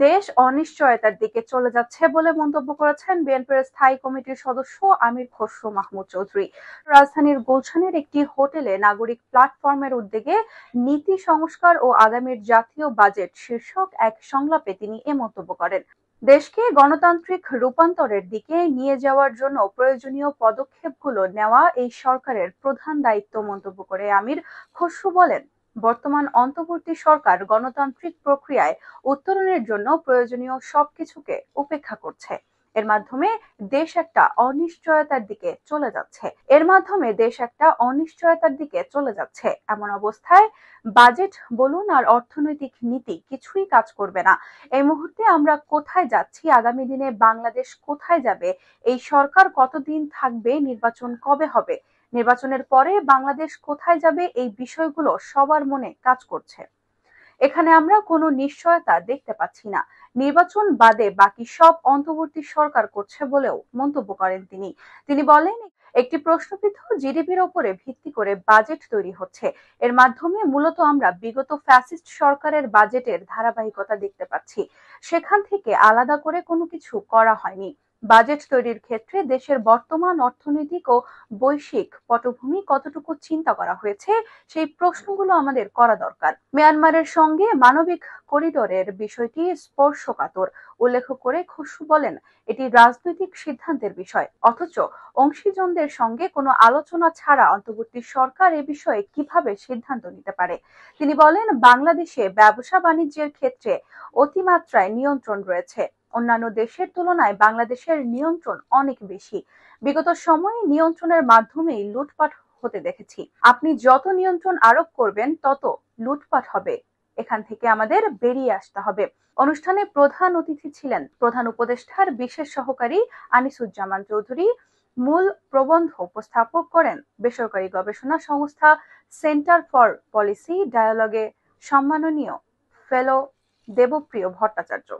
দেশ অনিশ্চয়তার দিকে চলে যাচ্ছে বলে মন্তব্য করেছেন বিএনপির স্থায়ী কমিটির সদস্য আমির খসরু মাহমুদ চৌধুরী। রাজধানীর গুলশানের একটি হোটেলে নাগরিক প্ল্যাটফর্মের উদ্যোগে নীতি সংস্কার ও আগামীর জাতীয় বাজেট শীর্ষক এক সংলাপে তিনি এ মন্তব্য করেন। দেশকে গণতান্ত্রিক রূপান্তরের দিকে নিয়ে যাওয়ার জন্য প্রয়োজনীয় পদক্ষেপগুলো নেওয়া এই সরকারের প্রধান দায়িত্ব মন্তব্য করে আমির খসরু বলেন, বর্তমান অন্তর্বর্তী সরকার গণতান্ত্রিক প্রক্রিয়ায় উত্তরণের জন্য প্রয়োজনীয় সবকিছুকে উপেক্ষা করছে। এর মাধ্যমে দেশ একটা অনিশ্চয়তার দিকে চলে যাচ্ছে। এমন অবস্থায় বাজেট বলুন আর অর্থনৈতিক নীতি কিছুই কাজ করবে না। এই মুহূর্তে আমরা কোথায় যাচ্ছি, আগামী দিনে বাংলাদেশ কোথায় যাবে, এই সরকার কতদিন থাকবে, নির্বাচন কবে হবে, নির্বাচনের পরে বাংলাদেশ কোথায় যাবে, এই বিষয়গুলো সবার মনে কাজ করছে। এখানে আমরা কোনো নিশ্চয়তা দেখতে পাচ্ছি না। নির্বাচন বাদে বাকি সব অন্তর্বর্তী সরকার করছে বলেও মন্তব্য করেন তিনি। তিনি বলেন, একটি প্রশ্নবিদ্ধ জিডিপির উপরে ভিত্তি করে বাজেট তৈরি হচ্ছে। এর মাধ্যমে মূলত আমরা বিগত ফ্যাসিস্ট সরকারের বাজেটের ধারাবাহিকতা দেখতে পাচ্ছি। সেখান থেকে আলাদা করে কোনো কিছু করা হয়নি। বাজেট তৈরির ক্ষেত্রে দেশের বর্তমান অর্থনৈতিক ও বৈশ্বিক পটভূমি কতটুকু চিন্তা করা হয়েছে, সেই প্রশ্নগুলো আমাদের করা দরকার। মিয়ানমারের সঙ্গে মানবিক করিডোরের বিষয়টি স্পর্শকাতর উল্লেখ করে খসরু বলেন, এটি রাজনৈতিক সিদ্ধান্তের বিষয়। অথচ অংশীজনদের সঙ্গে কোনো আলোচনা ছাড়া অন্তর্বর্তী সরকার এ বিষয়ে কিভাবে সিদ্ধান্ত নিতে পারে? তিনি বলেন, বাংলাদেশে ব্যবসা বাণিজ্যের ক্ষেত্রে অতিমাত্রায় নিয়ন্ত্রণ রয়েছে। অন্যান্য দেশের তুলনায় বাংলাদেশের নিয়ন্ত্রণ অনেক বেশি। বিগত সময়ে নিয়ন্ত্রণের মাধ্যমেই লুটপাট হতে দেখেছি। আপনি যত নিয়ন্ত্রণ আরোপ করবেন তত লুটপাট হবে। এখান থেকে আমাদের বেরিয়ে আসতে হবে। অনুষ্ঠানে প্রধান অতিথি ছিলেন প্রধান উপদেষ্টার বিশেষ সহকারী আনিসুজ্জামান চৌধুরী। মূল প্রবন্ধ উপস্থাপক করেন বেসরকারি গবেষণা সংস্থা সেন্টার ফর পলিসি ডায়ালগে সম্মাননীয় ফেলো দেবপ্রিয় ভট্টাচার্য।